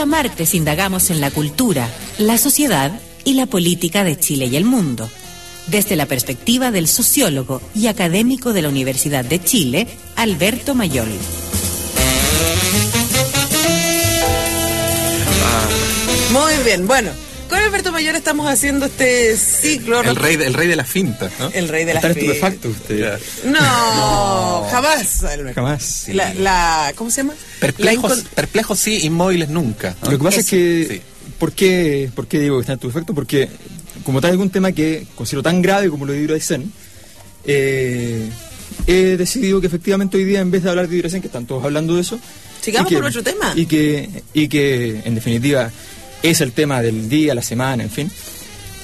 Cada martes indagamos en la cultura, la sociedad y la política de Chile y el mundo, desde la perspectiva del sociólogo y académico de la Universidad de Chile, Alberto Mayol. Muy bien, bueno, con Alberto Mayol estamos haciendo este ciclo. El rey de la finta, ¿no? El rey de la Está finta. estupefacto usted. No, jamás. Alberto. Jamás. Sí. ¿Cómo se llama? Perplejos sí, inmóviles nunca, ¿no? Lo que pasa es que, Sí. ¿por qué digo que está estupefacto? Porque como tal algún tema que considero tan grave como lo de Hidroaicén, he decidido que efectivamente hoy día, en vez de hablar de Hidroaicén, que están todos hablando de eso, Sigamos con otro tema. Y que en definitiva es el tema del día, la semana, en fin.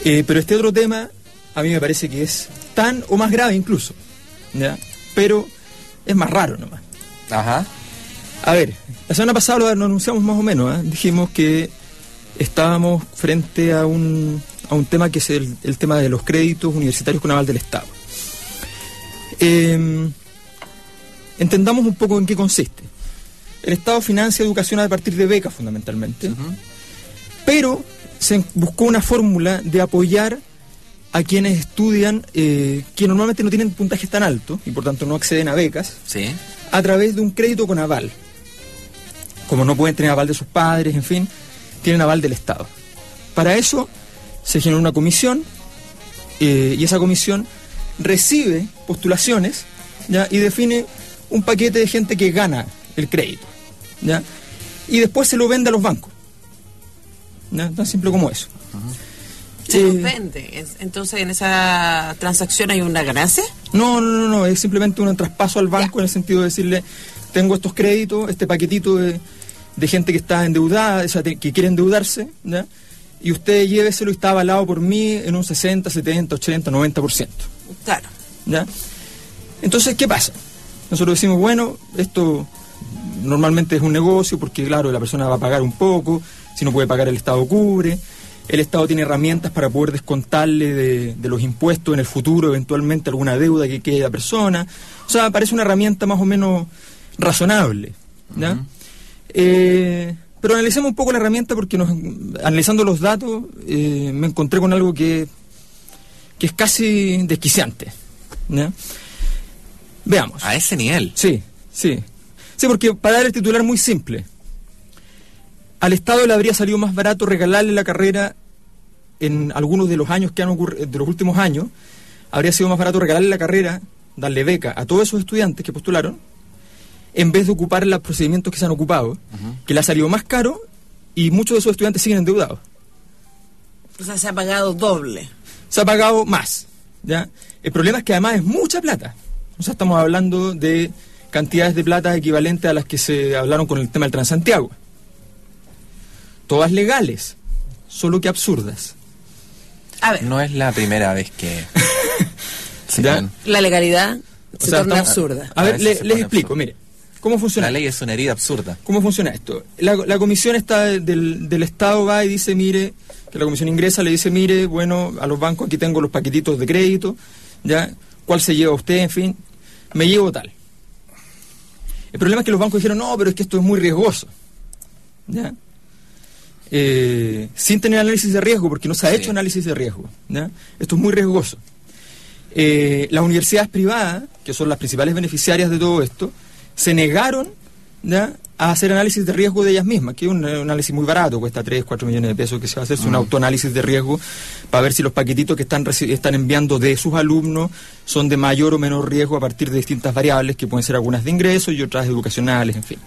Pero este otro tema a mí me parece que es tan o más grave incluso, ¿ya? Pero es más raro nomás. Ajá. A ver, la semana pasada lo anunciamos más o menos, ¿eh? Dijimos que estábamos frente a un tema que es el tema de los créditos universitarios con aval del Estado. Entendamos un poco en qué consiste. El Estado financia educación a partir de becas fundamentalmente, pero se buscó una fórmula de apoyar a quienes estudian, que normalmente no tienen puntajes tan altos y por tanto no acceden a becas, Sí. a través de un crédito con aval. Como no pueden tener aval de sus padres, en fin, tienen aval del Estado. Para eso se generó una comisión, y esa comisión recibe postulaciones, ¿ya? Y define un paquete de gente que gana el crédito, ¿ya? Y después se lo vende a los bancos, ¿ya? Tan simple como eso. Se los vende. Entonces, en esa transacción hay una ganancia. No, es simplemente un traspaso al banco en el sentido de decirle, tengo estos créditos, este paquetito de gente que está endeudada, o sea, que quiere endeudarse, ¿ya? Y usted lléveselo y está avalado por mí en un 60, 70, 80, 90%. Claro. ¿Ya? Entonces, ¿qué pasa? Nosotros decimos, bueno, esto normalmente es un negocio porque, claro, la persona va a pagar un poco, si no puede pagar el Estado cubre, el Estado tiene herramientas para poder descontarle de los impuestos en el futuro eventualmente alguna deuda que quede a la persona. O sea, parece una herramienta más o menos razonable, ¿ya? Pero analicemos un poco la herramienta porque analizando los datos me encontré con algo que es casi desquiciante, ¿ya? Veamos. A ese nivel. Sí, porque para dar el titular muy simple, al Estado le habría salido más barato regalarle la carrera en algunos de los años que han ocurrido, de los últimos años, habría sido más barato regalarle la carrera, darle beca a todos esos estudiantes que postularon, en vez de ocupar los procedimientos que se han ocupado, que le ha salido más caro y muchos de esos estudiantes siguen endeudados. O sea, se ha pagado doble. Se ha pagado más, ¿ya? El problema es que además es mucha plata. O sea, estamos hablando de cantidades de plata equivalentes a las que se hablaron con el tema del Transantiago. Todas legales, solo que absurdas. A ver, No es la primera vez que se ¿Ya? ponen. la legalidad O se sea, torna estamos- absurda. A ver, veces se les pone explico, absurdo. mire. ¿Cómo funciona? La ley es una herida absurda. ¿Cómo funciona esto? La comisión está del Estado va y dice, mire, que la comisión ingresa, le dice, mire, bueno, a los bancos aquí tengo los paquetitos de crédito, ¿ya? ¿Cuál se lleva usted? En fin, me llevo tal. El problema es que los bancos dijeron, no, pero es que esto es muy riesgoso, ¿ya? Sin tener análisis de riesgo, porque no se ha hecho análisis de riesgo, ¿ya? Esto es muy riesgoso. Las universidades privadas, que son las principales beneficiarias de todo esto, se negaron, ¿ya?, a hacer análisis de riesgo de ellas mismas, que es un análisis muy barato, cuesta 3, 4 millones de pesos, que se va a hacerse un autoanálisis de riesgo para ver si los paquetitos que están enviando de sus alumnos son de mayor o menor riesgo a partir de distintas variables, que pueden ser algunas de ingresos y otras educacionales, en fin,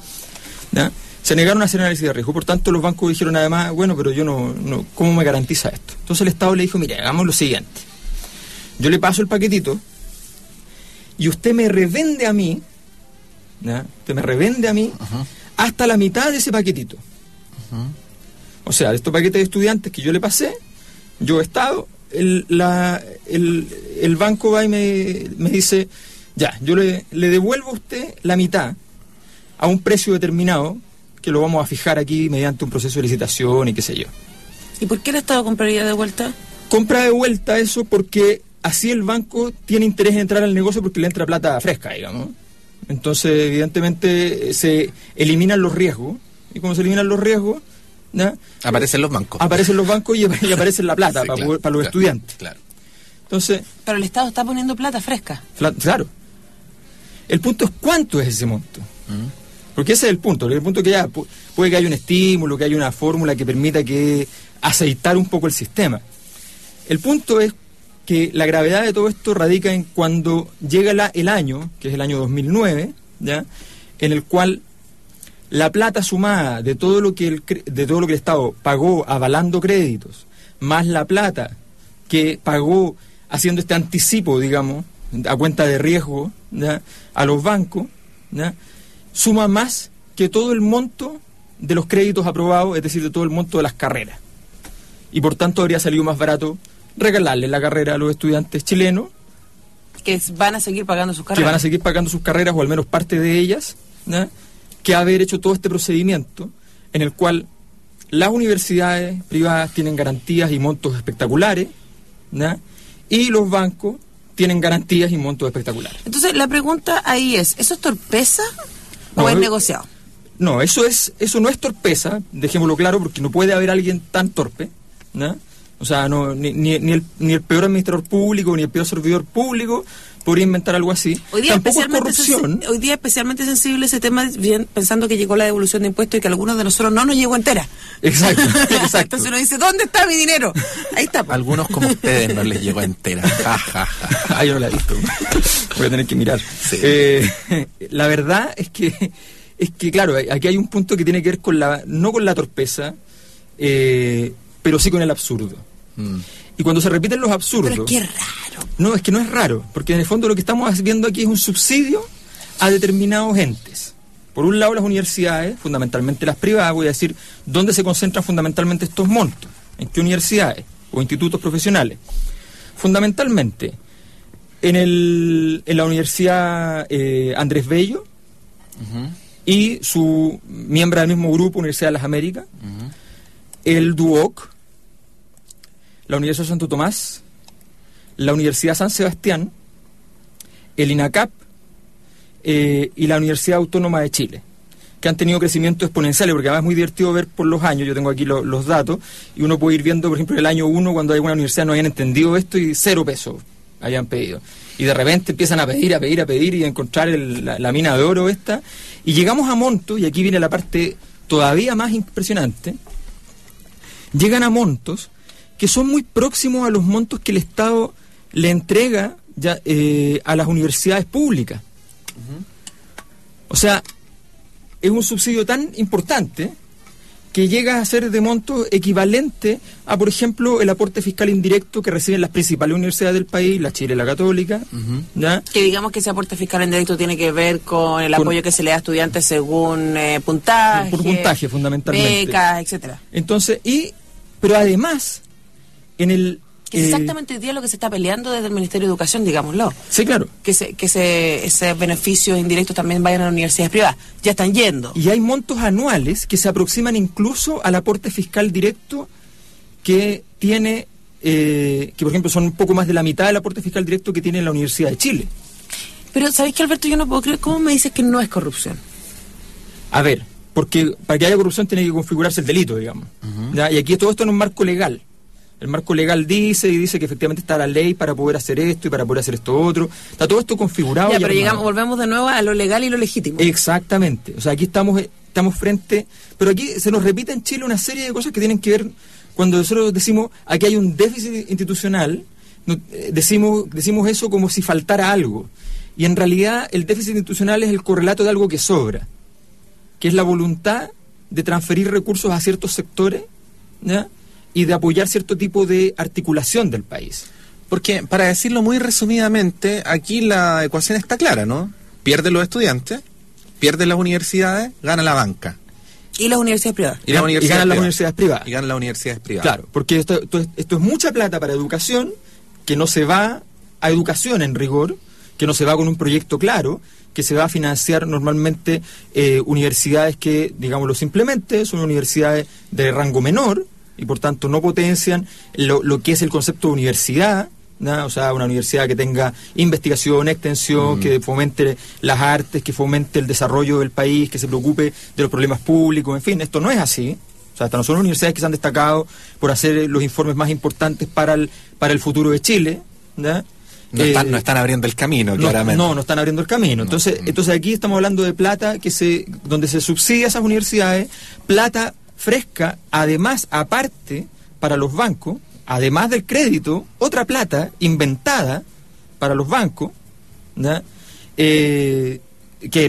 ¿ya? Se negaron a hacer análisis de riesgo, por tanto los bancos dijeron además, bueno, pero yo no ¿cómo me garantiza esto? Entonces el Estado le dijo, mire, hagamos lo siguiente, yo le paso el paquetito y usted me revende a mí, ¿ya? Usted me revende a mí hasta la mitad de ese paquetito. O sea, de estos paquetes de estudiantes que yo le pasé, yo Estado, el banco va y me dice, ya, yo le devuelvo a usted la mitad a un precio determinado que lo vamos a fijar aquí mediante un proceso de licitación y qué sé yo. ¿Y por qué el Estado compraría de vuelta? Compra de vuelta eso porque así el banco tiene interés en entrar al negocio porque le entra plata fresca, digamos. Entonces, evidentemente, se eliminan los riesgos. Y como se eliminan los riesgos, ¿ya? Aparecen los bancos. Aparecen los bancos y aparece la plata Sí, para claro, los estudiantes. Claro. Entonces, Pero el Estado está poniendo plata fresca. claro. El punto es cuánto es ese monto. Porque ese es el punto. El punto es que ya puede que haya un estímulo, que haya una fórmula que permita que aceitar un poco el sistema. El punto es que la gravedad de todo esto radica en cuando llega el año, que es el año 2009, ¿ya? En el cual la plata sumada de todo lo que el Estado pagó avalando créditos, más la plata que pagó haciendo este anticipo, digamos, a cuenta de riesgo, ¿ya? A los bancos, ¿ya? Suma más que todo el monto de los créditos aprobados, es decir, de todo el monto de las carreras. Y por tanto habría salido más barato regalarle la carrera a los estudiantes chilenos, Que van a seguir pagando sus carreras. que van a seguir pagando sus carreras, o al menos parte de ellas, ¿ya? Que haber hecho todo este procedimiento en el cual las universidades privadas tienen garantías y montos espectaculares, ¿ya? Y los bancos tienen garantías y montos espectaculares. Entonces, la pregunta ahí es, ¿eso es torpeza o es negociado? No, eso no es torpeza, dejémoslo claro, porque no puede haber alguien tan torpe, ¿no? O sea, ni el peor administrador público, ni el peor servidor público podría inventar algo así. Tampoco es corrupción. Hoy día es especialmente sensible ese tema, bien, pensando que llegó la devolución de impuestos y que a algunos de nosotros no nos llegó entera. Exacto. Entonces uno dice, ¿dónde está mi dinero? Ahí está. Algunos como ustedes no les llegó entera. Ja, ja, ja. Ah, yo no la he visto. Voy a tener que mirar. Sí. La verdad es que claro, aquí hay un punto que tiene que ver con no con la torpeza, pero sí con el absurdo. Y cuando se repiten los absurdos... Pero es que es raro. No, es que no es raro, porque en el fondo lo que estamos viendo aquí es un subsidio a determinados entes. Por un lado, las universidades, fundamentalmente las privadas, voy a decir, ¿dónde se concentran fundamentalmente estos montos? ¿En qué universidades o institutos profesionales? Fundamentalmente, en la Universidad Andrés Bello, y su miembro del mismo grupo, Universidad de las Américas, el DUOC, la Universidad Santo Tomás, la Universidad San Sebastián, el INACAP y la Universidad Autónoma de Chile, que han tenido crecimiento exponenciales, porque además es muy divertido ver por los años. Yo tengo aquí los datos, y uno puede ir viendo, por ejemplo, el año 1, cuando alguna universidad no habían entendido esto y 0 pesos habían pedido. Y de repente empiezan a pedir y a encontrar la mina de oro esta, y llegamos a montos, y aquí viene la parte todavía más impresionante, llegan a montos que son muy próximos a los montos que el Estado le entrega ya, a las universidades públicas. O sea, es un subsidio tan importante que llega a ser de monto equivalente a, por ejemplo, el aporte fiscal indirecto que reciben las principales universidades del país, la Chile, la Católica. ¿Ya? Que digamos que ese aporte fiscal indirecto tiene que ver con el apoyo que se le da a estudiantes según puntaje. Por puntaje, fundamentalmente. Becas, etcétera. Entonces, pero además, en el... Que es exactamente hoy día lo que se está peleando desde el Ministerio de Educación, digámoslo. Sí, claro. Que ese beneficios indirectos también vayan a las universidades privadas. Ya están yendo. Y hay montos anuales que se aproximan incluso al aporte fiscal directo que tiene, que por ejemplo son un poco más de la mitad del aporte fiscal directo que tiene la Universidad de Chile. Pero, ¿sabéis que, Alberto? Yo no puedo creer. ¿Cómo me dices que no es corrupción? A ver, porque para que haya corrupción tiene que configurarse el delito, digamos. ¿Ya? Y aquí todo esto en un marco legal. El marco legal dice que efectivamente está la ley para poder hacer esto y para poder hacer esto otro. Está todo esto configurado. Ya, pero volvemos de nuevo a lo legal y lo legítimo. Exactamente. O sea, aquí estamos frente... Pero aquí se nos repite en Chile una serie de cosas que tienen que ver... Cuando nosotros decimos aquí hay un déficit institucional, decimos eso como si faltara algo. Y en realidad el déficit institucional es el correlato de algo que sobra, que es la voluntad de transferir recursos a ciertos sectores, ¿ya? Y de apoyar cierto tipo de articulación del país. Porque, para decirlo muy resumidamente, aquí la ecuación está clara, ¿no? Pierden los estudiantes, pierden las universidades, gana la banca. Y las universidades privadas. Y ganan las universidades privadas. Y ganan las universidades privadas. Claro, porque esto es mucha plata para educación, que no se va a educación en rigor, que no se va con un proyecto claro, que se va a financiar normalmente universidades que, digámoslo simplemente, son universidades de rango menor, y por tanto no potencian lo que es el concepto de universidad, ¿no? O sea, una universidad que tenga investigación, extensión, que fomente las artes, que fomente el desarrollo del país, que se preocupe de los problemas públicos, en fin, esto no es así, O sea, estas no son universidades que se han destacado por hacer los informes más importantes para el futuro de Chile, ¿ya? No están abriendo el camino, claramente. No están abriendo el camino. Entonces aquí estamos hablando de plata donde se subsidia a esas universidades, plata fresca, además, aparte, para los bancos, además del crédito, otra plata inventada para los bancos, ¿ya? Que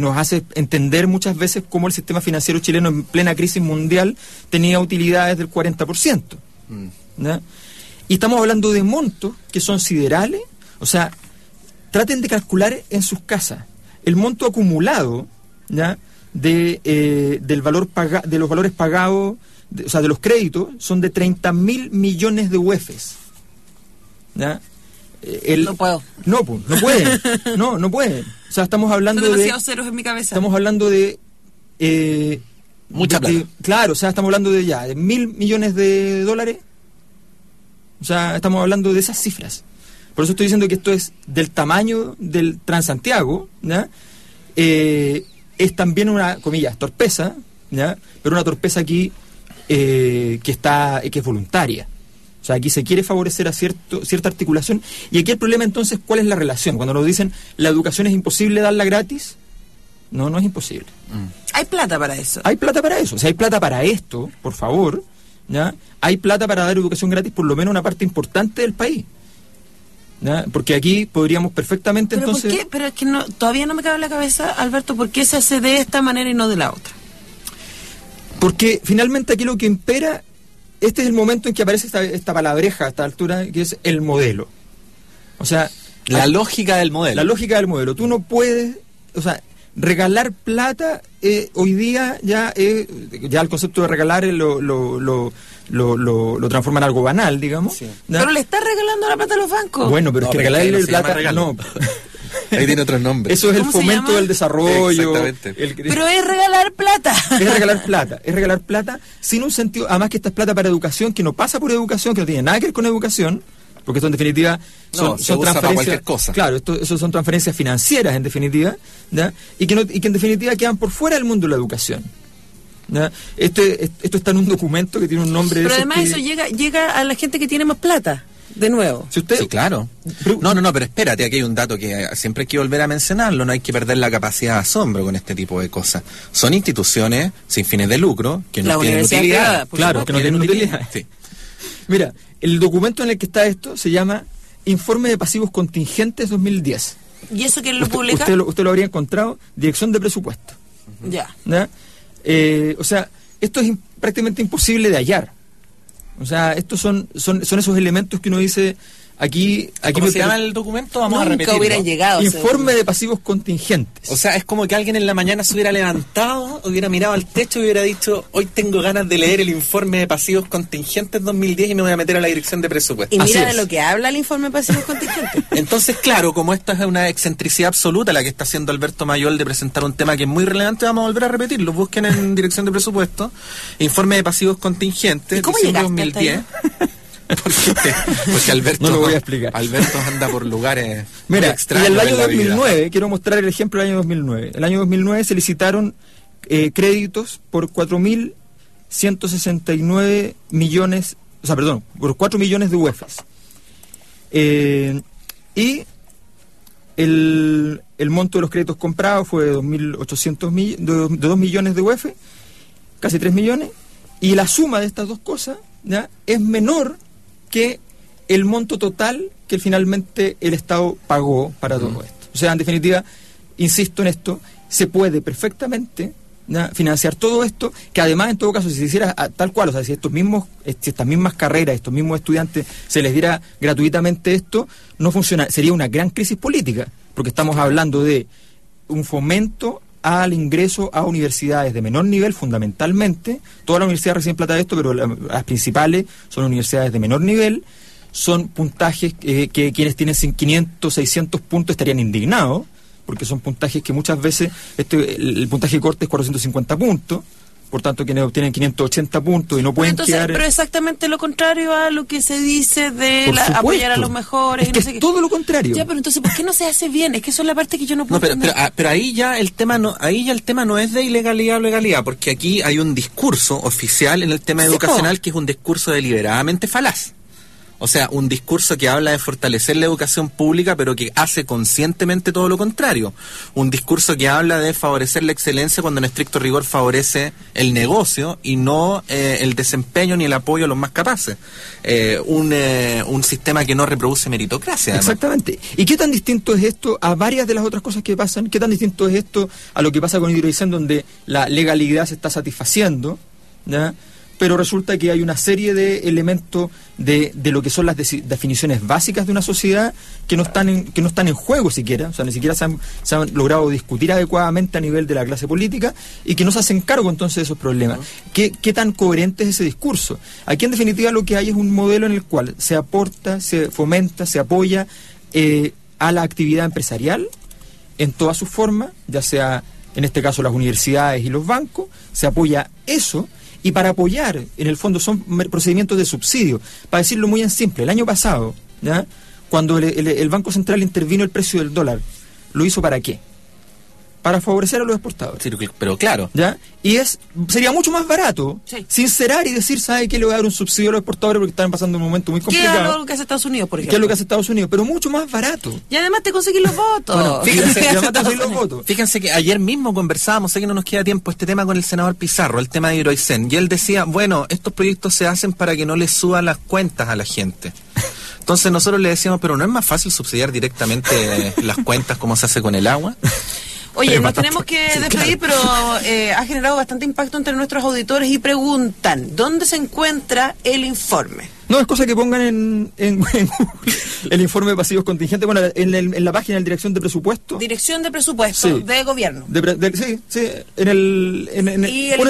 nos hace entender muchas veces cómo el sistema financiero chileno en plena crisis mundial tenía utilidades del 40%. ¿Ya? Y estamos hablando de montos que son siderales. O sea, traten de calcular en sus casas el monto acumulado, ¿ya? De los valores pagados, o sea, de los créditos, son de 30.000 millones de UFs. ¿Ya? No puedo. No pueden. No pueden. O sea, estamos hablando son demasiados ceros en mi cabeza. Estamos hablando de... mucha plata. Claro, o sea, estamos hablando de 1.000 millones de dólares. O sea, estamos hablando de esas cifras. Por eso estoy diciendo que esto es del tamaño del Transantiago, ¿ya? Es también una, comillas, torpeza, ¿ya? Pero una torpeza aquí que es voluntaria. O sea, aquí se quiere favorecer a cierta articulación. Y aquí el problema entonces, ¿cuál es la relación? Cuando nos dicen, la educación es imposible darla gratis, no es imposible. Hay plata para eso. Hay plata para eso. O sea, hay plata para esto, por favor, ¿ya? Hay plata para dar educación gratis por lo menos una parte importante del país. ¿Ya? Porque aquí podríamos perfectamente ¿Pero entonces... ¿por qué? Pero es que todavía no me cabe en la cabeza, Alberto, ¿por qué se hace de esta manera y no de la otra? Porque finalmente aquí lo que impera, este es el momento en que aparece esta palabreja a esta altura, que es el modelo. O sea... La lógica del modelo. La lógica del modelo. Tú no puedes... O sea, regalar plata hoy día ya el concepto de regalar lo transforma en algo banal, digamos. Sí. Pero le está regalando la plata a los bancos. Bueno, pero es que regalarle plata... No. Ahí tiene otro nombre. Eso es el fomento del desarrollo. Exactamente. Pero es regalar plata. Es regalar plata sin un sentido, además que esta es plata para educación, que no pasa por educación, que no tiene nada que ver con educación, porque esto en definitiva son transferencias para cualquier cosa. Claro, eso son transferencias financieras en definitiva, ¿ya? Y que en definitiva quedan por fuera del mundo de la educación. ¿Ya? Esto está en un documento que tiene un nombre. Pero además eso llega a la gente que tiene más plata. De nuevo. Sí, claro. No, pero espérate, aquí hay un dato que siempre hay que volver a mencionarlo, no hay que perder la capacidad de asombro con este tipo de cosas. Son instituciones sin fines de lucro, que no tienen utilidad. Claro, que no tienen utilidad. Sí. Mira, el documento en el que está esto se llama Informe de Pasivos Contingentes 2010. ¿Y eso quién lo publica? Usted lo habría encontrado, Dirección de Presupuesto. Ya. O sea, esto es prácticamente imposible de hallar. O sea, estos son esos elementos que uno dice aquí ¿Cómo se llama el documento? Vamos a repetirlo. Hubieran llegado. Informe de pasivos contingentes. O sea, es como que alguien en la mañana se hubiera levantado, hubiera mirado al techo y hubiera dicho, hoy tengo ganas de leer el informe de pasivos contingentes 2010 y me voy a meter a la Dirección de Presupuesto. Y mira de lo que habla el informe de pasivos contingentes. Entonces, claro, como esta es una excentricidad absoluta la que está haciendo Alberto Mayol de presentar un tema que es muy relevante, vamos a volver a repetirlo. Busquen en Dirección de Presupuesto, informe de pasivos contingentes, diciembre 2010. Porque Alberto, no lo voy a explicar. Alberto anda por lugares muy extraños. Y el año 2009, quiero mostrar el ejemplo del año 2009. El año 2009 se licitaron créditos por 4.169 millones, por 4 millones de UFs. Y el monto de los créditos comprados fue de 2 millones de UF, casi 3 millones, y la suma de estas dos cosas, ¿ya?, es menor que el monto total que finalmente el Estado pagó para todo esto. O sea, en definitiva, insisto en esto, se puede perfectamente, ¿ya?, financiar todo esto, que además en todo caso si se hiciera tal cual, o sea, si estas mismas carreras, estos mismos estudiantes se les diera gratuitamente esto, no funciona, sería una gran crisis política, porque estamos hablando de un fomento al ingreso a universidades de menor nivel, fundamentalmente. Todas las universidades reciben plata de esto, pero las principales son universidades de menor nivel, son puntajes que quienes tienen 500, 600 puntos estarían indignados, porque son puntajes que muchas veces, el puntaje corte es 450 puntos, por tanto quienes obtienen 580 puntos y no pueden quedar... Pero exactamente lo contrario a lo que se dice de apoyar a los mejores. Es que es todo lo contrario. Ya, pero entonces, ¿por qué no se hace bien? Es que eso es la parte que yo no puedo entender. Pero ahí ya el tema no es de ilegalidad o legalidad, porque aquí hay un discurso oficial en el tema educacional que es un discurso deliberadamente falaz. O sea, un discurso que habla de fortalecer la educación pública, pero que hace conscientemente todo lo contrario. Un discurso que habla de favorecer la excelencia cuando en estricto rigor favorece el negocio y no el desempeño ni el apoyo a los más capaces. Un sistema que no reproduce meritocracia. Además. Exactamente. ¿Y qué tan distinto es esto a varias de las otras cosas que pasan? ¿Qué tan distinto es esto a lo que pasa con Hidroaicén, donde la legalidad se está satisfaciendo, ¿ya? Pero resulta que hay una serie de elementos de lo que son las definiciones básicas de una sociedad que no están en juego siquiera, o sea, ni siquiera se han logrado discutir adecuadamente a nivel de la clase política y que no se hacen cargo entonces de esos problemas? ¿Qué tan coherente es ese discurso? Aquí en definitiva lo que hay es un modelo en el cual se aporta, se fomenta, se apoya a la actividad empresarial en todas sus formas, ya sea en este caso las universidades y los bancos, se apoya eso. Y para apoyar, en el fondo, son procedimientos de subsidio. Para decirlo muy en simple, el año pasado, ¿ya? Cuando el Banco Central intervino el precio del dólar, ¿lo hizo para qué? Para favorecer a los exportadores. Sí, pero claro. ¿Ya? Y sería mucho más barato sincerar y decir, ¿sabe qué? Le voy a dar un subsidio a los exportadores porque están pasando un momento muy complicado. ¿Qué es lo que hace Estados Unidos, por ejemplo? ¿Qué es lo que hace Estados Unidos? Pero mucho más barato. Y además te conseguís los votos. Bueno, fíjense que ayer mismo conversábamos, sé que no nos queda tiempo, este tema con el senador Pizarro, el tema de Hidroaicén. Y él decía, bueno, estos proyectos se hacen para que no les suban las cuentas a la gente. Entonces nosotros le decíamos, pero ¿no es más fácil subsidiar directamente las cuentas como se hace con el agua? Oye, nos tenemos que despedir, pero ha generado bastante impacto entre nuestros auditores y preguntan, ¿dónde se encuentra el informe? No, es cosa que pongan en Google el informe de pasivos contingentes, bueno, en la página de Dirección de Presupuesto. Dirección de Presupuesto, de Gobierno. Sí, en el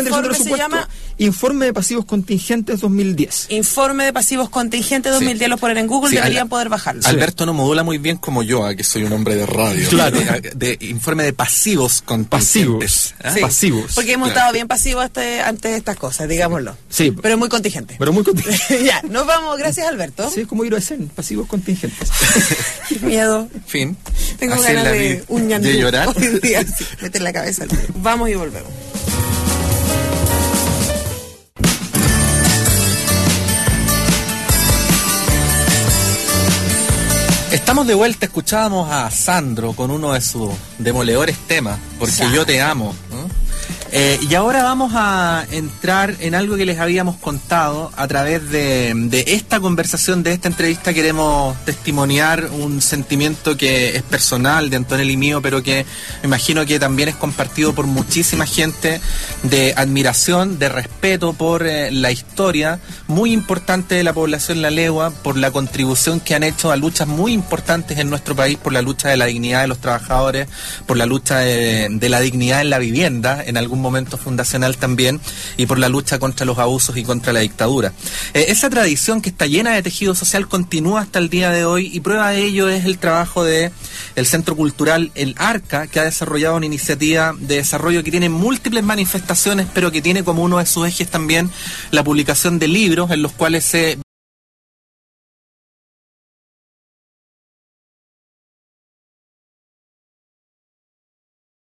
informe se llama Informe de Pasivos Contingentes 2010. Informe de Pasivos Contingentes 2010, lo ponen en Google, deberían poder bajarlo. Alberto no modula muy bien como yo, que soy un hombre de radio. Claro. De informe de pasivos contingentes. Pasivos. Porque hemos estado bien pasivos ante estas cosas, digámoslo. Sí. Pero muy contingente. Ya, nos vamos, gracias Alberto. Sí, es como Hidroaicén, pasivos contingentes. Qué miedo. Fin. Tengo ganas de un ñandú de llorar. hoy día. Meter la cabeza. Vamos y volvemos. Estamos de vuelta, escuchábamos a Sandro con uno de sus demoledores temas, Porque yo te amo, ¿no? Y ahora vamos a entrar en algo que les habíamos contado a través de esta conversación, de esta entrevista. Queremos testimoniar un sentimiento que es personal de Antonella y mío, pero que me imagino que también es compartido por muchísima gente, de admiración, de respeto por la historia muy importante de la población La Legua, por la contribución que han hecho a luchas muy importantes en nuestro país, por la lucha de la dignidad de los trabajadores, por la lucha de la dignidad en la vivienda, en algún momento fundacional también, y por la lucha contra los abusos y contra la dictadura. Esa tradición que está llena de tejido social continúa hasta el día de hoy, y prueba de ello es el trabajo de el Centro Cultural El Arca, que ha desarrollado una iniciativa de desarrollo que tiene múltiples manifestaciones, pero que tiene como uno de sus ejes también la publicación de libros en los cuales se